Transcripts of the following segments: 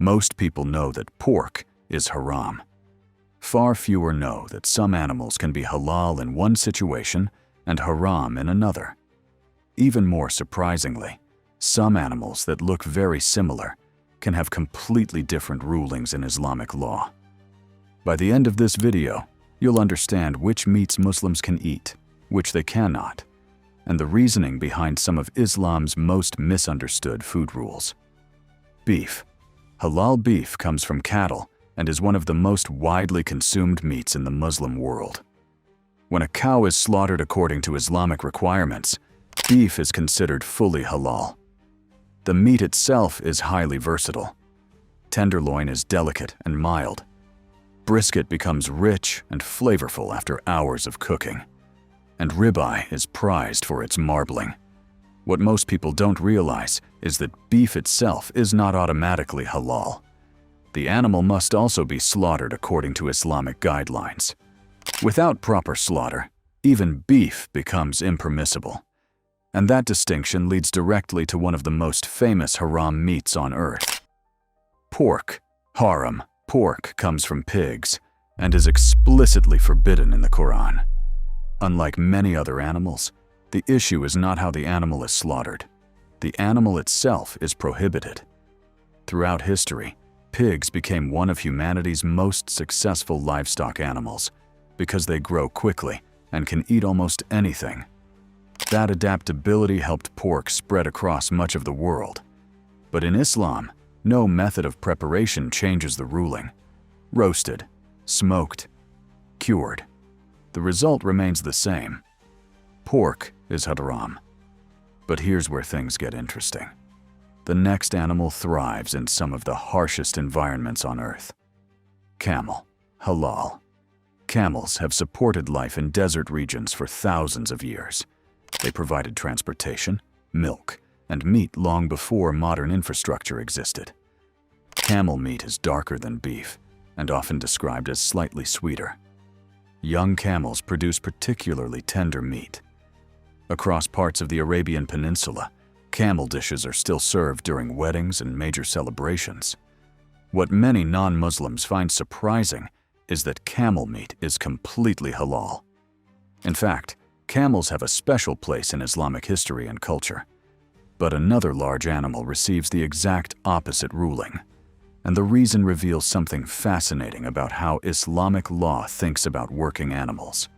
Most people know that pork is haram. Far fewer know that some animals can be halal in one situation and haram in another. Even more surprisingly, some animals that look very similar can have completely different rulings in Islamic law. By the end of this video, you'll understand which meats Muslims can eat, which they cannot, and the reasoning behind some of Islam's most misunderstood food rules. Beef. Halal beef comes from cattle and is one of the most widely consumed meats in the Muslim world. When a cow is slaughtered according to Islamic requirements, beef is considered fully halal. The meat itself is highly versatile. Tenderloin is delicate and mild. Brisket becomes rich and flavorful after hours of cooking. And ribeye is prized for its marbling. What most people don't realize is that beef itself is not automatically halal. The animal must also be slaughtered according to Islamic guidelines. Without proper slaughter, even beef becomes impermissible. And that distinction leads directly to one of the most famous haram meats on earth. Pork. Haram. Pork comes from pigs and is explicitly forbidden in the Quran. Unlike many other animals, the issue is not how the animal is slaughtered. The animal itself is prohibited. Throughout history, pigs became one of humanity's most successful livestock animals because they grow quickly and can eat almost anything. That adaptability helped pork spread across much of the world. But in Islam, no method of preparation changes the ruling. Roasted, smoked, cured. The result remains the same. Pork is haram. But here's where things get interesting. The next animal thrives in some of the harshest environments on earth. Camel. Halal. Camels have supported life in desert regions for thousands of years. They provided transportation, milk, and meat long before modern infrastructure existed. Camel meat is darker than beef and often described as slightly sweeter. Young camels produce particularly tender meat. Across parts of the Arabian Peninsula, camel dishes are still served during weddings and major celebrations. What many non-Muslims find surprising is that camel meat is completely halal. In fact, camels have a special place in Islamic history and culture. But another large animal receives the exact opposite ruling. And the reason reveals something fascinating about how Islamic law thinks about working animals.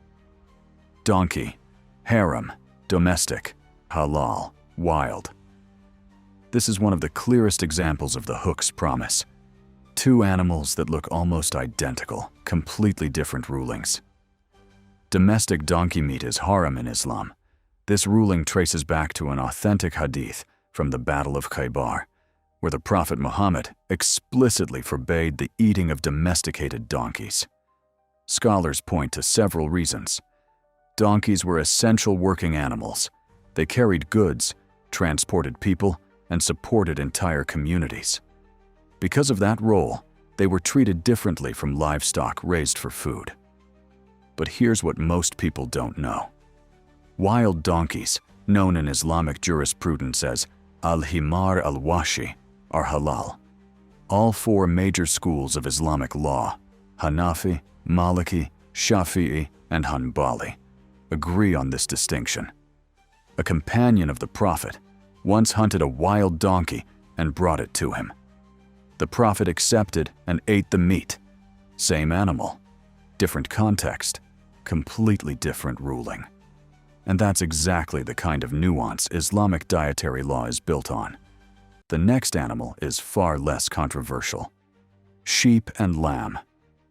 Donkey. Haram. Domestic. Halal. Wild. This is one of the clearest examples of the hook's promise. Two animals that look almost identical, completely different rulings. Domestic donkey meat is haram in Islam. This ruling traces back to an authentic hadith from the Battle of Khaybar, where the Prophet Muhammad explicitly forbade the eating of domesticated donkeys. Scholars point to several reasons. Donkeys were essential working animals. They carried goods, transported people, and supported entire communities. Because of that role, they were treated differently from livestock raised for food. But here's what most people don't know. Wild donkeys, known in Islamic jurisprudence as al-himar al-washi, are halal. All four major schools of Islamic law, Hanafi, Maliki, Shafi'i, and Hanbali, agree on this distinction. A companion of the Prophet once hunted a wild donkey and brought it to him. The Prophet accepted and ate the meat. Same animal, different context, completely different ruling. And that's exactly the kind of nuance Islamic dietary law is built on. The next animal is far less controversial. Sheep and lamb.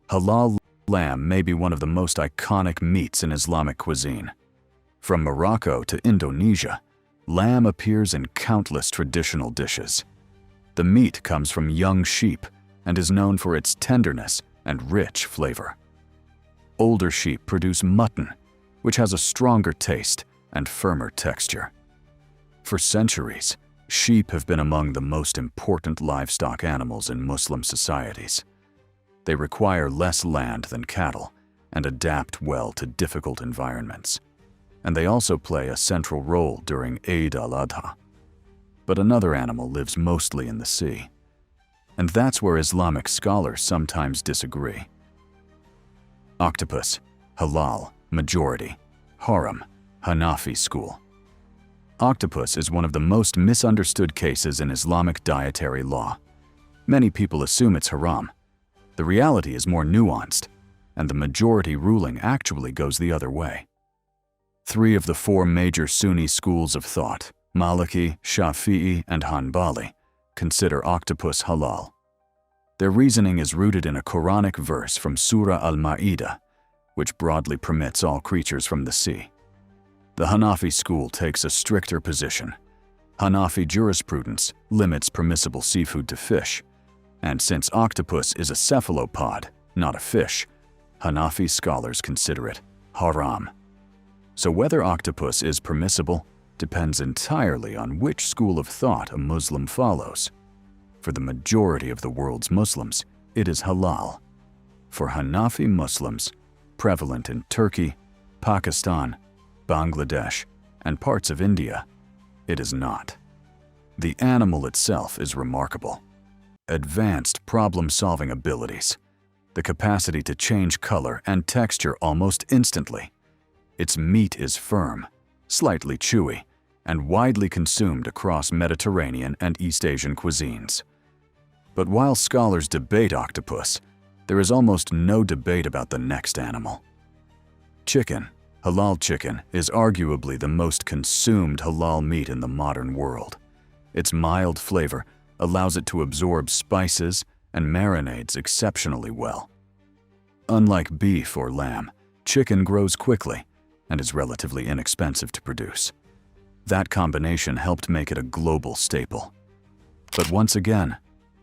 Halal lamb may be one of the most iconic meats in Islamic cuisine. From Morocco to Indonesia, lamb appears in countless traditional dishes. The meat comes from young sheep and is known for its tenderness and rich flavor. Older sheep produce mutton, which has a stronger taste and firmer texture. For centuries, sheep have been among the most important livestock animals in Muslim societies. They require less land than cattle and adapt well to difficult environments. And they also play a central role during Eid al-Adha. But another animal lives mostly in the sea. And that's where Islamic scholars sometimes disagree. Octopus, halal, majority. Haram, Hanafi school. Octopus is one of the most misunderstood cases in Islamic dietary law. Many people assume it's haram. The reality is more nuanced, and the majority ruling actually goes the other way. 3 of the 4 major Sunni schools of thought, Maliki, Shafi'i, and Hanbali, consider octopus halal. Their reasoning is rooted in a Quranic verse from Surah Al-Ma'idah, which broadly permits all creatures from the sea. The Hanafi school takes a stricter position. Hanafi jurisprudence limits permissible seafood to fish, and since octopus is a cephalopod, not a fish, Hanafi scholars consider it haram. So whether octopus is permissible depends entirely on which school of thought a Muslim follows. For the majority of the world's Muslims, it is halal. For Hanafi Muslims, prevalent in Turkey, Pakistan, Bangladesh, and parts of India, it is not. The animal itself is remarkable. Advanced problem-solving abilities, the capacity to change color and texture almost instantly. Its meat is firm, slightly chewy, and widely consumed across Mediterranean and East Asian cuisines. But while scholars debate octopus, there is almost no debate about the next animal. Chicken. Halal chicken is arguably the most consumed halal meat in the modern world. Its mild flavor allows it to absorb spices and marinades exceptionally well. Unlike beef or lamb, chicken grows quickly and is relatively inexpensive to produce. That combination helped make it a global staple. But once again,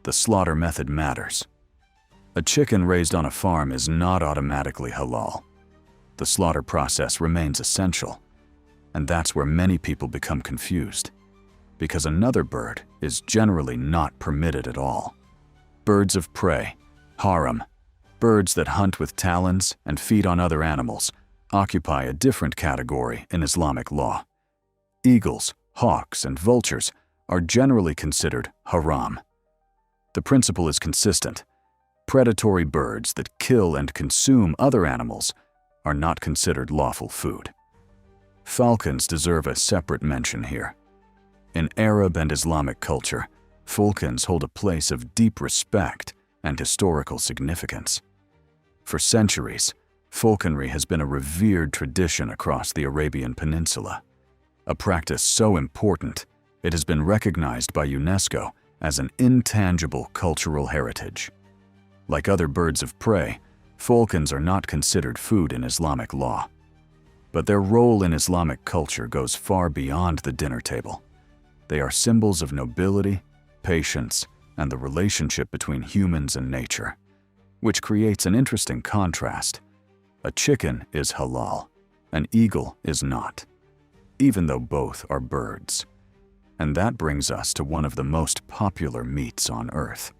the slaughter method matters. A chicken raised on a farm is not automatically halal. The slaughter process remains essential, and that's where many people become confused, because another bird is generally not permitted at all. Birds of prey, haram, birds that hunt with talons and feed on other animals, occupy a different category in Islamic law. Eagles, hawks, and vultures are generally considered haram. The principle is consistent. Predatory birds that kill and consume other animals are not considered lawful food. Falcons deserve a separate mention here. In Arab and Islamic culture, falcons hold a place of deep respect and historical significance. For centuries, falconry has been a revered tradition across the Arabian Peninsula, a practice so important it has been recognized by UNESCO as an intangible cultural heritage. Like other birds of prey, falcons are not considered food in Islamic law. But their role in Islamic culture goes far beyond the dinner table. They are symbols of nobility, patience, and the relationship between humans and nature, which creates an interesting contrast. A chicken is halal, an eagle is not, even though both are birds. And that brings us to one of the most popular meats on earth.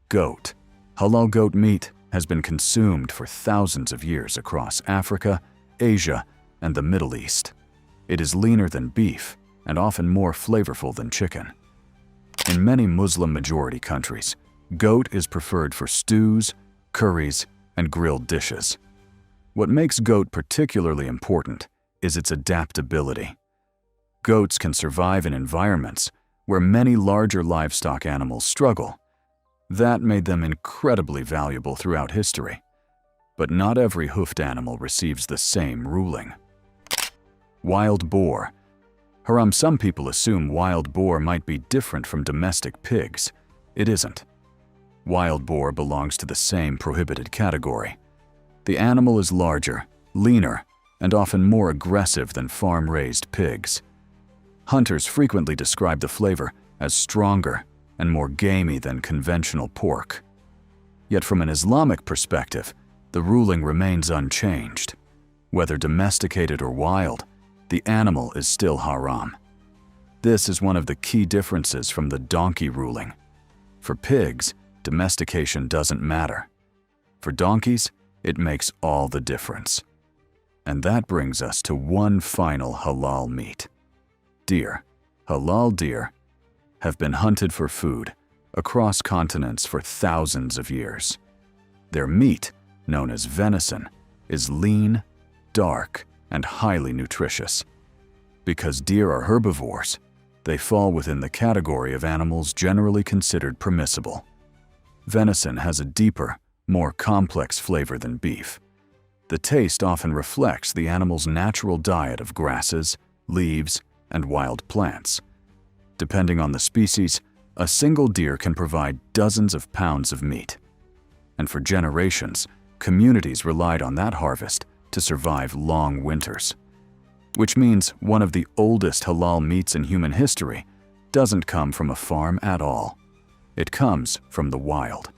Goat. Halal goat meat has been consumed for thousands of years across Africa, Asia, and the Middle East. It is leaner than beef and often more flavorful than chicken. In many Muslim-majority countries, goat is preferred for stews, curries, and grilled dishes. What makes goat particularly important is its adaptability. Goats can survive in environments where many larger livestock animals struggle. That made them incredibly valuable throughout history. But not every hoofed animal receives the same ruling. Wild boar. Haram. Some people assume wild boar might be different from domestic pigs. It isn't. Wild boar belongs to the same prohibited category. The animal is larger, leaner, and often more aggressive than farm-raised pigs. Hunters frequently describe the flavor as stronger and more gamey than conventional pork. Yet from an Islamic perspective, the ruling remains unchanged. Whether domesticated or wild, the animal is still haram. This is one of the key differences from the donkey ruling. For pigs, domestication doesn't matter. For donkeys, it makes all the difference. And that brings us to one final halal meat. Deer. Halal deer have been hunted for food across continents for thousands of years. Their meat, known as venison, is lean, dark, and highly nutritious. Because deer are herbivores, they fall within the category of animals generally considered permissible. Venison has a deeper, more complex flavor than beef. The taste often reflects the animal's natural diet of grasses, leaves, and wild plants. Depending on the species, a single deer can provide dozens of pounds of meat. And for generations, communities relied on that harvest to survive long winters. Which means one of the oldest halal meats in human history doesn't come from a farm at all. It comes from the wild.